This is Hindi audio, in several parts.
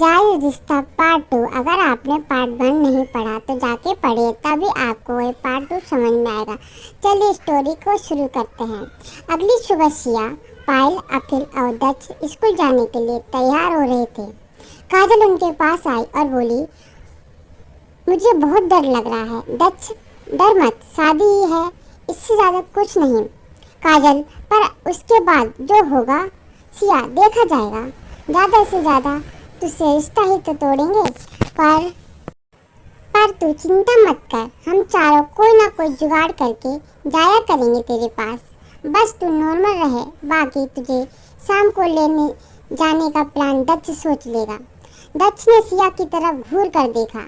जायज़ रिश्ता पार्ट 2। अगर आपने पार्ट 1 नहीं पढ़ा तो जाके पढ़िए, तभी आपको ये पार्ट 2 समझ में आएगा। चलिए स्टोरी को शुरू करते हैं। अगली सुबह सिया, पायल, अखिल और दक्ष स्कूल जाने के लिए तैयार हो रहे थे। काजल उनके पास आई और बोली, मुझे बहुत डर लग रहा है। दक्ष, डर मत, शादी ही है, इससे ज़्यादा कुछ नहीं। काजल, पर उसके बाद जो होगा सिया देखा जाएगा। ज़्यादा से ज़्यादा तुझसे रिश्ता ही तो तोड़ेंगे, पर तू चिंता मत कर, हम चारों कोई ना कोई जुगाड़ करके जाया करेंगे तेरे पास। बस तू नॉर्मल रहे, बाकी तुझे शाम को लेने जाने का प्लान दक्ष सोच लेगा। दक्ष ने सिया की तरफ घूर कर देखा।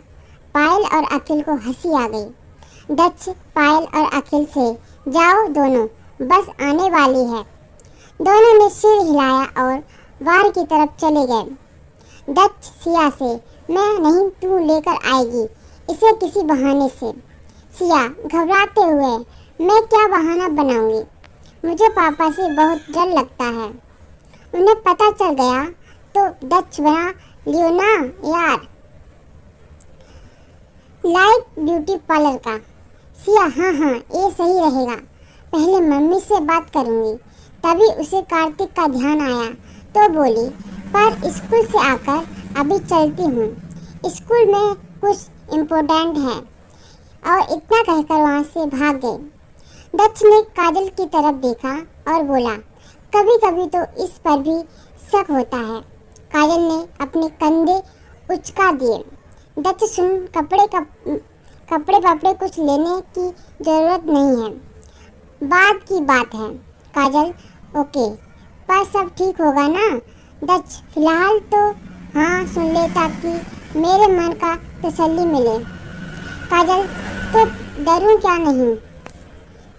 पायल और अखिल को हंसी आ गई। दक्ष पायल और अखिल से, जाओ दोनों, बस आने वाली है। दोनों ने सिर हिलाया और बाहर की तरफ चले गए। दक्ष सिया से, मैं नहीं, तू लेकर आएगी इसे किसी बहाने से। सिया घबराते हुए, मैं क्या बहाना बनाऊंगी, मुझे पापा से बहुत डर लगता है। उन्हें पता चल गया तो दक्ष बना लियो ना यार, लाइक ब्यूटी पार्लर का। सिया, हाँ ये सही रहेगा, पहले मम्मी से बात करूंगी। तभी उसे कार्तिक का ध्यान आया तो बोली, पर स्कूल से आकर अभी चलती हूँ, स्कूल में कुछ इम्पोर्टेंट है। और इतना कहकर वहाँ से भाग गए। दक्ष ने काजल की तरफ देखा और बोला, कभी कभी तो इस पर भी शक होता है। काजल ने अपने कंधे उचका दिए। दक्ष, सुन, कपड़े कुछ लेने की ज़रूरत नहीं है, बाद की बात है। काजल, ओके, पर सब ठीक होगा ना? दक्ष, फिलहाल तो हाँ, सुन ले ताकि मेरे मन का तसल्ली मिले। काजल, तो डरूं क्या नहीं?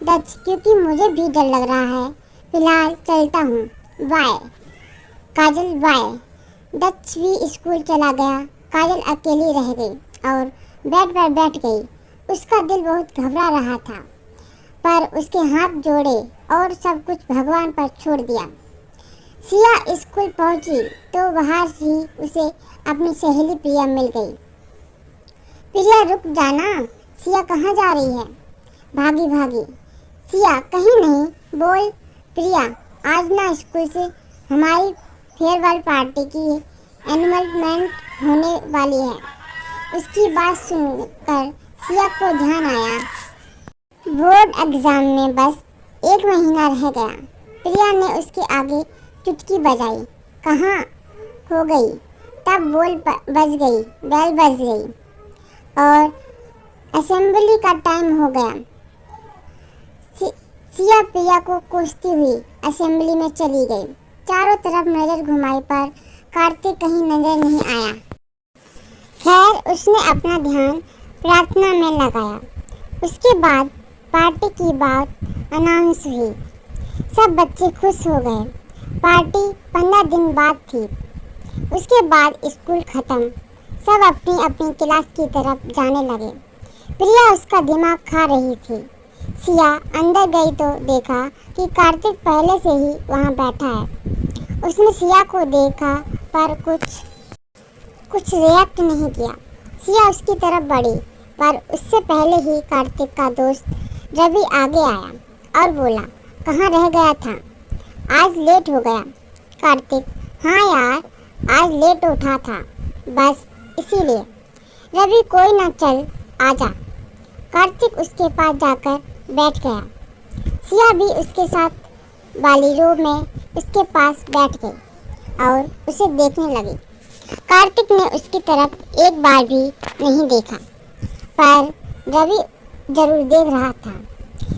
दक्ष, क्योंकि मुझे भी डर लग रहा है। फिलहाल चलता हूँ, बाय। काजल, बाय। दक्ष भी स्कूल चला गया। काजल अकेली रह गई और बेड पर बैठ गई। उसका दिल बहुत घबरा रहा था, पर उसके हाथ जोड़े और सब कुछ भगवान पर छोड़ दिया। सिया स्कूल पहुंची तो बाहर ही उसे अपनी सहेली प्रिया मिल गई। प्रिया, रुक जाना, सिया कहाँ जा रही है? भागी। सिया, कहीं नहीं, बोल। प्रिया, आज ना स्कूल से हमारी फेयरवेल पार्टी की एनुअलमेंट होने वाली है। उसकी बात सुनकर सिया को ध्यान आया, बोर्ड एग्जाम में बस 1 महीना रह गया। प्रिया ने उसके आगे चुटकी बजाई, कहाँ हो गई? तब बेल बज गई और असेंबली का टाइम हो गया। सिया प्रिया को कोसती हुई असेंबली में चली गई। चारों तरफ नज़र घुमाई पर कार्तिक कहीं नजर नहीं आया। खैर, उसने अपना ध्यान प्रार्थना में लगाया। उसके बाद पार्टी की बात अनाउंस हुई। सब बच्चे खुश हो गए। पार्टी 15 दिन बाद थी। उसके बाद स्कूल खत्म। सब अपनी अपनी क्लास की तरफ जाने लगे। प्रिया उसका दिमाग खा रही थी। सिया अंदर गई तो देखा कि कार्तिक पहले से ही वहाँ बैठा है। उसने सिया को देखा पर कुछ रिएक्ट नहीं किया। सिया उसकी तरफ बढ़ी, पर उससे पहले ही कार्तिक का दोस्त रवि आगे आया और बोला, कहाँ रह गया था? आज लेट हो गया। कार्तिक, हाँ यार, आज लेट उठा था, बस इसीलिए। रवि, कोई ना, चल आजा। कार्तिक उसके पास जाकर बैठ गया। सिया भी उसके साथ वाली रो में उसके पास बैठ गई और उसे देखने लगी। कार्तिक ने उसकी तरफ एक बार भी नहीं देखा, पर रवि जरूर देख रहा था।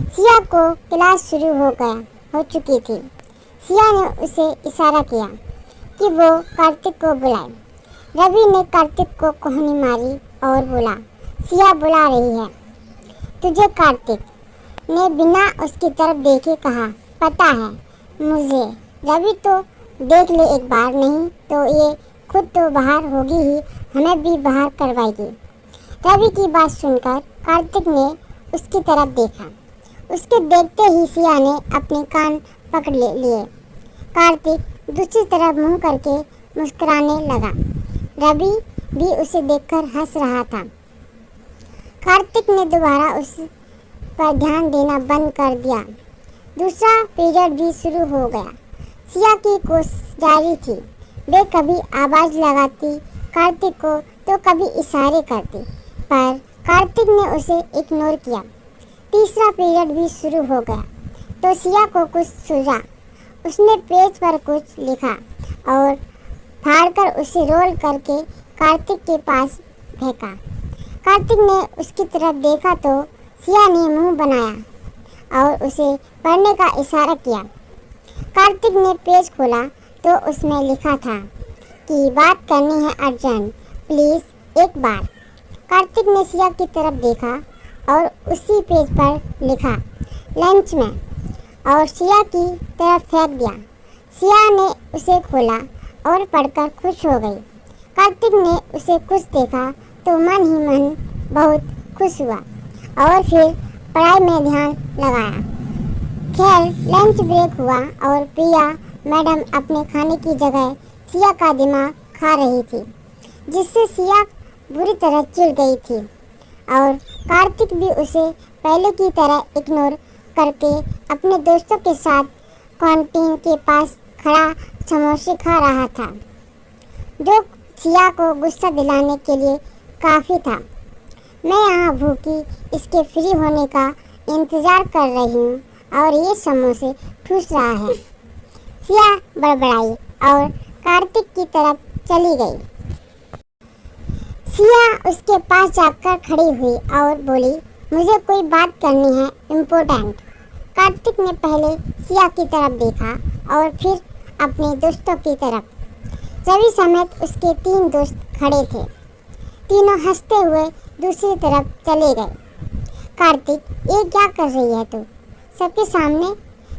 सिया को क्लास शुरू हो चुकी थी। सिया ने उसे इशारा किया कि वो कार्तिक को बुलाए। रवि ने कार्तिक को कोहनी मारी और बोला, सिया बुला रही है तुझे। कार्तिक ने बिना उसकी तरफ देखे कहा, पता है मुझे। रवि, तो देख ले एक बार, नहीं तो ये खुद तो बाहर होगी ही, हमें भी बाहर करवाएगी। रवि की बात सुनकर कार्तिक ने उसकी तरफ देखा। उसके देखते ही सिया ने अपने कान पकड़ लिए। कार्तिक दूसरी तरफ मुंह करके मुस्कुराने लगा। रवि भी उसे देखकर हंस रहा था। कार्तिक ने दोबारा उस पर ध्यान देना बंद कर दिया। दूसरा पीरियड भी शुरू हो गया। सिया की कोशिश जारी थी। वे कभी आवाज लगाती कार्तिक को तो कभी इशारे करती, पर कार्तिक ने उसे इग्नोर किया। तीसरा पीरियड भी शुरू हो गया तो सिया को कुछ सूझा। उसने पेज पर कुछ लिखा और फाड़कर उसे रोल करके कार्तिक के पास फेंका। कार्तिक ने उसकी तरफ देखा तो सिया ने मुंह बनाया और उसे पढ़ने का इशारा किया। कार्तिक ने पेज खोला तो उसमें लिखा था कि बात करनी है अर्जेंट, प्लीज़ एक बार। कार्तिक ने सिया की तरफ देखा और उसी पेज पर लिखा लंच में और सिया की तरफ फेंक दिया। सिया ने उसे खोला और पढ़कर खुश हो गई। कार्तिक ने उसे खुश देखा तो मन ही मन बहुत खुश हुआ और फिर पढ़ाई में ध्यान लगाया। खैर लंच ब्रेक हुआ और प्रिया मैडम अपने खाने की जगह सिया का दिमाग खा रही थी, जिससे सिया बुरी तरह चिढ़ गई थी और कार्तिक भी उसे पहले की तरह इग्नोर करके अपने दोस्तों के साथ कैंटीन के पास खड़ा समोसे खा रहा था, जो सिया को गुस्सा दिलाने के लिए काफ़ी था। मैं यहाँ भूखी इसके फ्री होने का इंतज़ार कर रही हूँ और ये समोसे ठूस रहा है। सिया बड़बड़ाई और कार्तिक की तरफ चली गई। सिया उसके पास जाकर खड़ी हुई और बोली, मुझे कोई बात करनी है इम्पोर्टेंट। कार्तिक ने पहले सिया की तरफ देखा और फिर अपने दोस्तों की तरफ। रवि समेत उसके 3 दोस्त खड़े थे। तीनों हंसते हुए दूसरी तरफ चले गए। कार्तिक, ये क्या कर रही है तू? सबके सामने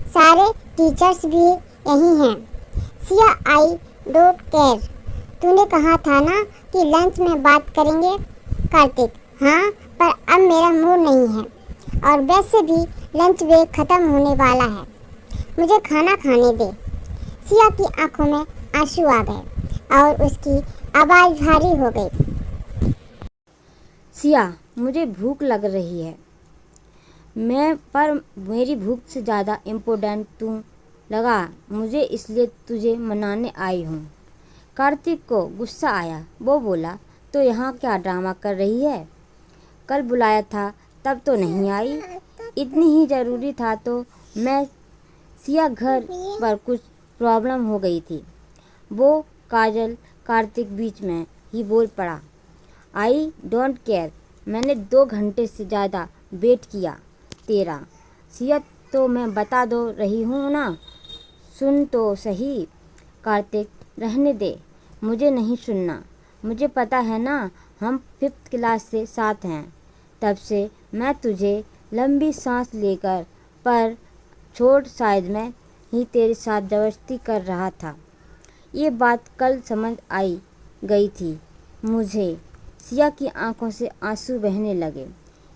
सारे टीचर्स भी यही हैं। Siya, I don't care. तूने कहा था ना कि लंच में बात करेंगे। कार्तिक, हाँ, पर अब मेरा मूड नहीं है और वैसे भी लंच ब्रेक ख़त्म होने वाला है। मुझे खाना खाने दे। सिया की आंखों में आंसू आ गए और उसकी आवाज़ भारी हो गई। सिया, मुझे भूख लग रही है। पर मेरी भूख से ज़्यादा इम्पोर्टेंट तू लगा मुझे, इसलिए तुझे मनाने आई हूँ। कार्तिक को गुस्सा आया। वो बोला, तो यहाँ क्या ड्रामा कर रही है? कल बुलाया था तब तो नहीं आई। इतनी ही ज़रूरी था तो मैं। सिया, घर पर कुछ प्रॉब्लम हो गई थी। वो काजल कार्तिक बीच में ही बोल पड़ा। I don't care. मैंने 2 घंटे से ज़्यादा वेट किया तेरा। सिया, तो मैं बता दो रही हूँ ना, सुन तो सही। कार्तिक, रहने दे, मुझे नहीं सुनना। मुझे पता है ना, हम 5th क्लास से साथ हैं। तब से मैं तुझे लंबी सांस लेकर पर छोड़ शायद मैं ही तेरे साथ ज़बरदस्ती कर रहा था। ये बात कल समझ आई गई थी मुझे। सिया की आंखों से आंसू बहने लगे।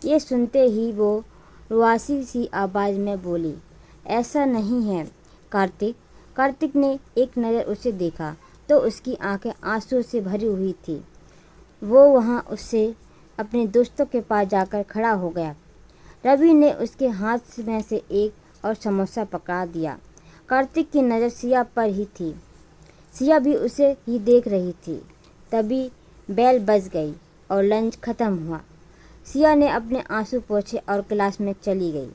ये सुनते ही वो रुआसी सी आवाज़ में बोली, ऐसा नहीं है कार्तिक। कार्तिक ने एक नज़र उसे देखा तो उसकी आंखें आंसू से भरी हुई थी। वो वहाँ उससे अपने दोस्तों के पास जाकर खड़ा हो गया। रवि ने उसके हाथ में से एक और समोसा पकड़ा दिया। कार्तिक की नज़र सिया पर ही थी। सिया भी उसे ही देख रही थी। तभी बेल बज गई और लंच ख़त्म हुआ। सिया ने अपने आंसू पोंछे और क्लास में चली गई।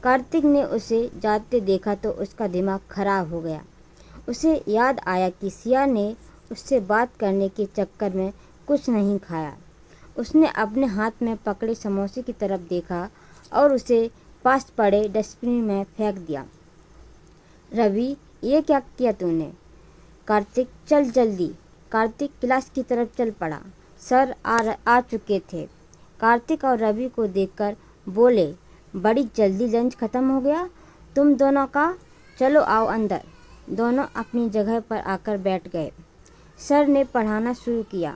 कार्तिक ने उसे जाते देखा तो उसका दिमाग खराब हो गया। उसे याद आया कि सिया ने उससे बात करने के चक्कर में कुछ नहीं खाया। उसने अपने हाथ में पकड़े समोसे की तरफ देखा और उसे पास पड़े डस्टबिन में फेंक दिया। रवि, ये क्या किया तूने? कार्तिक, चल जल्दी। कार्तिक क्लास की तरफ चल पड़ा। सर आ चुके थे। कार्तिक और रवि को देखकर बोले, बड़ी जल्दी लंच ख़त्म हो गया तुम दोनों का। चलो आओ अंदर। दोनों अपनी जगह पर आकर बैठ गए। सर ने पढ़ाना शुरू किया,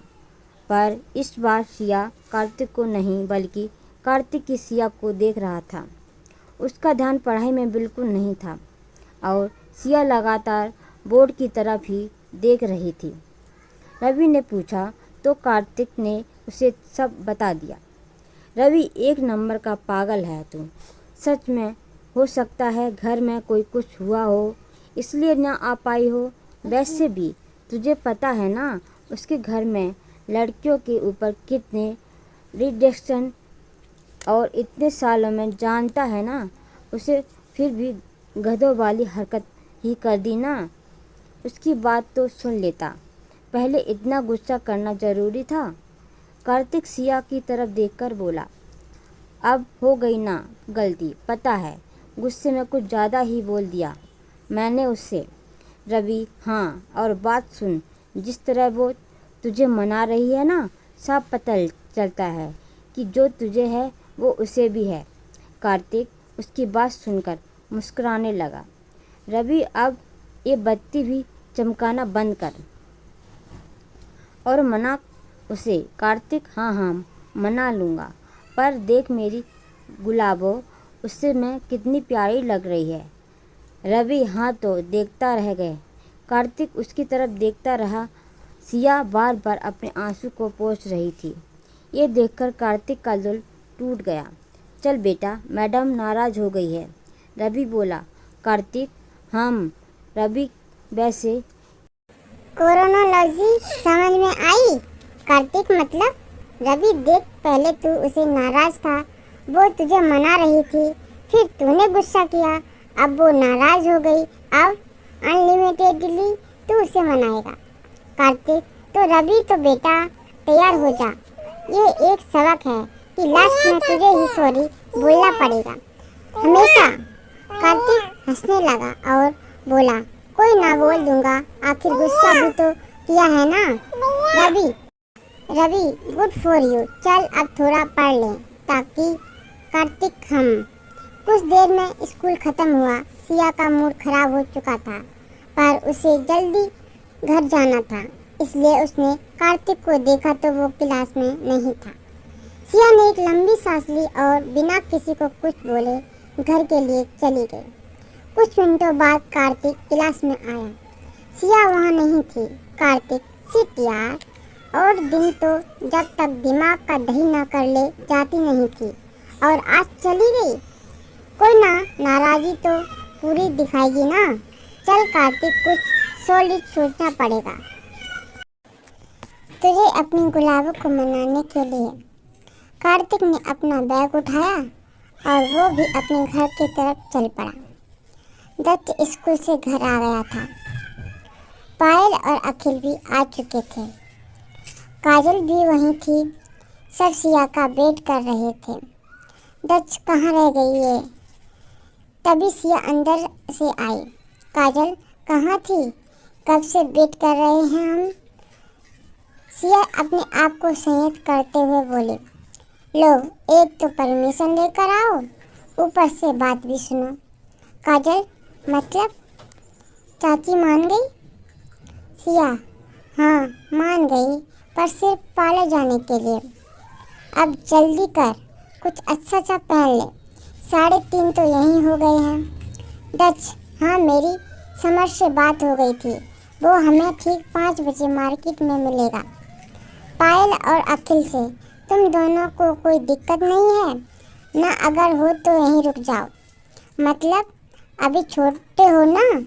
पर इस बार सिया कार्तिक को नहीं बल्कि कार्तिक की सिया को देख रहा था। उसका ध्यान पढ़ाई में बिल्कुल नहीं था और सिया लगातार बोर्ड की तरफ ही देख रही थी। रवि ने पूछा तो कार्तिक ने उसे सब बता दिया। रवि, एक नंबर का पागल है तू। सच में हो सकता है घर में कोई कुछ हुआ हो इसलिए ना आ पाई हो। वैसे भी तुझे पता है ना उसके घर में लड़कियों के ऊपर कितने रिस्ट्रिक्शन और इतने सालों में जानता है ना उसे, फिर भी गधों वाली हरकत ही कर दी ना। उसकी बात तो सुन लेता, पहले इतना गुस्सा करना ज़रूरी था। कार्तिक सिया की तरफ देखकर बोला, अब हो गई ना गलती, पता है गुस्से में कुछ ज़्यादा ही बोल दिया मैंने उससे। रवि, हाँ, और बात सुन, जिस तरह वो तुझे मना रही है ना, सब पता चलता है कि जो तुझे है वो उसे भी है। कार्तिक उसकी बात सुनकर मुस्कुराने लगा। रवि, अब ये बत्ती भी चमकाना बंद कर और मना उसे। कार्तिक, हाँ हाँ मना लूँगा, पर देख मेरी गुलाबो, उससे मैं कितनी प्यारी लग रही है। रवि, हाँ तो देखता रह गए। कार्तिक उसकी तरफ देखता रहा। सिया बार बार अपने आंसू को पोंछ रही थी। ये देखकर कार्तिक का दिल टूट गया। चल बेटा, मैडम नाराज़ हो गई है, रवि बोला। कार्तिक, हम रवि, वैसे क्रोनोलॉजी समझ में आई? कार्तिक, मतलब रवि देख, पहले तू उसे नाराज था, वो तुझे मना रही थी, फिर तूने गुस्सा किया, अब वो नाराज हो गई, अब अनलिमिटेडली तू उसे मनाएगा। कार्तिक, तो रवि तो बेटा तैयार हो जा, ये एक सबक है कि लास्ट में तुझे ही सॉरी बोलना पड़ेगा हमेशा। कार्तिक हंसने लगा और बोला, कोई ना, बोल दूंगा, आखिर गुस्सा भी तो किया है ना। रवि, गुड फॉर यू, चल अब थोड़ा पढ़ लें ताकि कार्तिक हम। कुछ देर में स्कूल खत्म हुआ। सिया का मूड खराब हो चुका था, पर उसे जल्दी घर जाना था, इसलिए उसने कार्तिक को देखा तो वो क्लास में नहीं था। सिया ने एक लंबी सांस ली और बिना किसी को कुछ बोले घर के लिए चली गई। कुछ मिनटों बाद कार्तिक क्लास में आया। सिया वहाँ नहीं थी। कार्तिक, सिट यार, और दिन तो जब तक दिमाग का दही न कर ले जाती नहीं थी, और आज चली गई। कोई ना, नाराज़गी तो पूरी दिखाएगी ना। चल कार्तिक, कुछ सॉलिड सोचना पड़ेगा तुझे अपनी गुलाबों को मनाने के लिए। कार्तिक ने अपना बैग उठाया और वो भी अपने घर की तरफ चल पड़ा। दत्त स्कूल से घर आ गया था। पायल और अखिल भी आ चुके थे। काजल भी वहीं थी। सब सिया का वेट कर रहे थे। दत्त कहाँ रह गई है? तभी सिया अंदर से आई। काजल कहाँ थी? कब से वेट कर रहे हैं हम। सिया अपने आप को संयत करते हुए बोले, लो, एक तो परमिशन लेकर आओ, ऊपर से बात भी सुनो। काजल, मतलब चाची मान गई? सिया, हाँ मान गई, पर सिर्फ पार्लर जाने के लिए। अब जल्दी कर, कुछ अच्छा सा पहन ले, 3:30 तो यहीं हो गए हैं। दक्ष, हाँ मेरी समर से बात हो गई थी, वो हमें ठीक 5 बजे मार्केट में मिलेगा। पायल और अखिल से, तुम दोनों को कोई दिक्कत नहीं है ना? अगर हो तो यहीं रुक जाओ। मतलब अभी छोटे हो ना?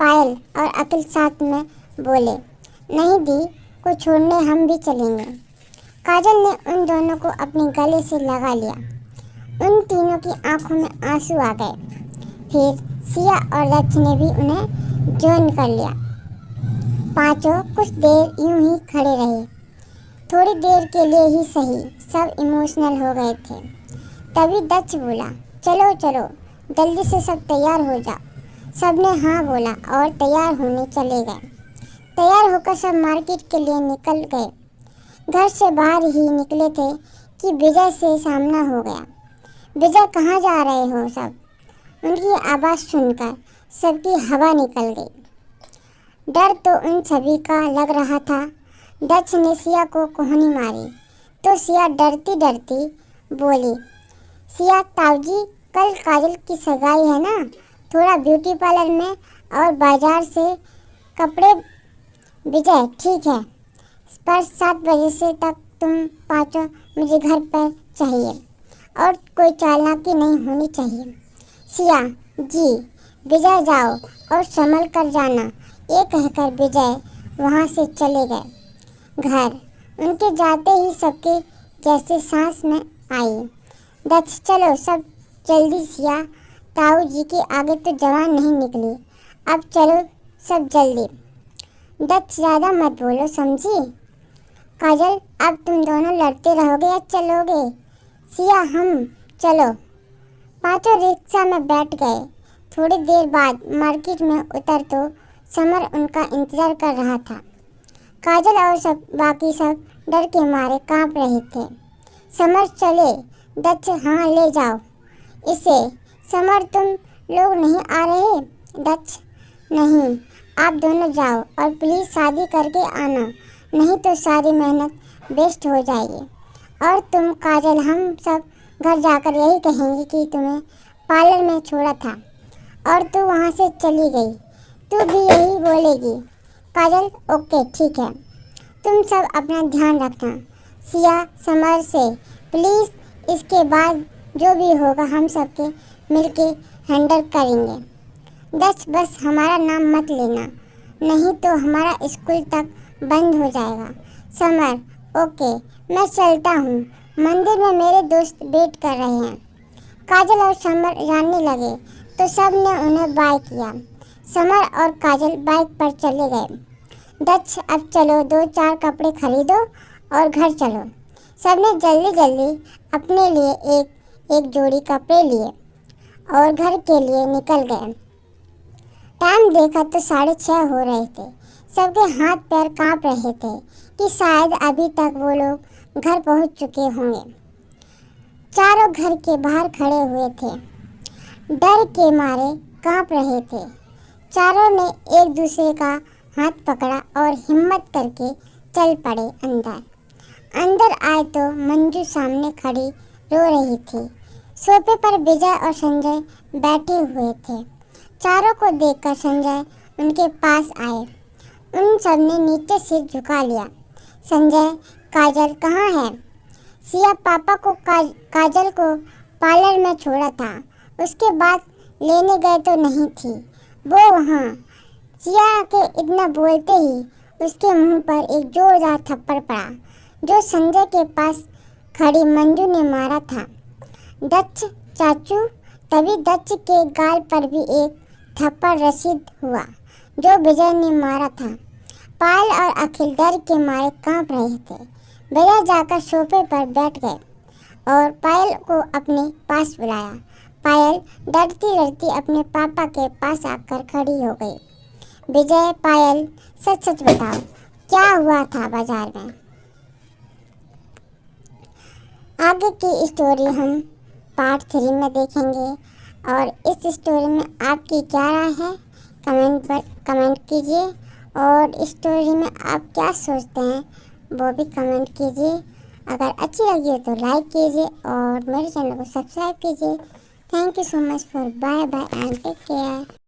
पायल और अखिल साथ में बोले। नहीं दी को छोड़ने हम भी चलेंगे। काजल ने उन दोनों को अपने गले से लगा लिया। उन तीनों की आंखों में आंसू आ गए। फिर सिया और दक्ष ने भी उन्हें ज्वाइन कर लिया। पांचों कुछ देर यूं ही खड़े रहे। थोड़ी देर के लिए ही सही, सब इमोशनल हो गए थे। तभी दक्ष बोला, चलो चलो जल्दी से सब तैयार हो जाओ। सबने हाँ बोला और तैयार होने चले गए। तैयार होकर सब मार्केट के लिए निकल गए। घर से बाहर ही निकले थे कि विजय से सामना हो गया। विजय, कहाँ जा रहे हो सब? उनकी आवाज़ सुनकर सबकी हवा निकल गई। डर तो उन सभी का लग रहा था। दक्ष ने सिया को कोहनी मारी तो सिया डरती डरती बोली, सिया ताऊजी, कल काजल की सगाई है ना, थोड़ा ब्यूटी पार्लर में और बाजार से कपड़े। विजय, ठीक है, पर 7 बजे से तक तुम पहुँचो, मुझे घर पर चाहिए और कोई चालाकी नहीं होनी चाहिए। सिया, जी। विजय, जाओ और संभल कर जाना। ये कहकर विजय वहाँ से चले गए। घर उनके जाते ही सबके जैसे सांस में आई। दक्ष, चलो सब जल्दी। सिया, ताऊ जी के आगे तो जवान नहीं निकली, अब चलो सब जल्दी। दक्ष, ज़्यादा मत बोलो, समझी? काजल, अब तुम दोनों लड़ते रहोगे या चलोगे? सिया, हम। चलो। पांचों रिक्शा में बैठ गए। थोड़ी देर बाद मार्केट में उतर तो समर उनका इंतजार कर रहा था। काजल और बाकी सब डर के मारे कांप रहे थे। समर, चले? दक्ष, हाँ ले जाओ इसे। समर, तुम लोग नहीं आ रहे? दक्ष, नहीं, आप दोनों जाओ और प्लीज़ शादी करके आना, नहीं तो सारी मेहनत वेस्ट हो जाएगी। और तुम काजल, हम सब घर जाकर यही कहेंगे कि तुम्हें पार्लर में छोड़ा था और तू वहाँ से चली गई। तू भी यही बोलेगी। काजल, ओके ठीक है, तुम सब अपना ध्यान रखना। सिया, समर से प्लीज़, इसके बाद जो भी होगा हम सबके मिलके हैंडल करेंगे। दक्ष, बस हमारा नाम मत लेना, नहीं तो हमारा स्कूल तक बंद हो जाएगा। समर, ओके, मैं चलता हूँ, मंदिर में मेरे दोस्त वेट कर रहे हैं। काजल और समर जाने लगे तो सब ने उन्हें बाय किया। समर और काजल बाइक पर चले गए। दक्ष, अब चलो 2-4 कपड़े खरीदो और घर चलो। सबने जल्दी जल्दी अपने लिए एक जोड़ी कपड़े लिए और घर के लिए निकल गए। टाइम देखा तो 6:30 हो रहे थे। सबके हाथ पैर कांप रहे थे कि शायद अभी तक वो लोग घर पहुंच चुके होंगे। चारों घर के बाहर खड़े हुए थे, डर के मारे कांप रहे थे। चारों ने एक दूसरे का हाथ पकड़ा और हिम्मत करके चल पड़े अंदर। अंदर आए तो मंजू सामने खड़ी रो रही थी। सोफे पर विजय और संजय बैठे हुए थे। चारों को देखकर संजय उनके पास आए। उन सब ने नीचे सिर झुका लिया। संजय, काजल कहाँ है? सिया, पापा को काजल को पार्लर में छोड़ा था, उसके बाद लेने गए तो नहीं थी वो वहाँ। सिया के इतना बोलते ही उसके मुंह पर एक जोरदार थप्पड़ पड़ा, जो संजय के पास खड़ी मंजू ने मारा था। दक्ष चाचू, तभी दक्ष के गाल पर भी एक थप्पड़ रसीद हुआ, जो विजय ने मारा था। पायल और अखिल डर के मारे कांप रहे थे। विजय जाकर सोफे पर बैठ गए और पायल को अपने पास बुलाया। पायल डरती डरती अपने पापा के पास आकर खड़ी हो गई। विजय, पायल, सच सच बताओ, क्या हुआ था बाजार में? आगे की स्टोरी हम पार्ट 3 में देखेंगे और इस स्टोरी में आपकी क्या राय है कमेंट पर कमेंट कीजिए और इस स्टोरी में आप क्या सोचते हैं वो भी कमेंट कीजिए। अगर अच्छी लगी हो तो लाइक कीजिए और मेरे चैनल को सब्सक्राइब कीजिए। Thank you so much for bye bye and take care.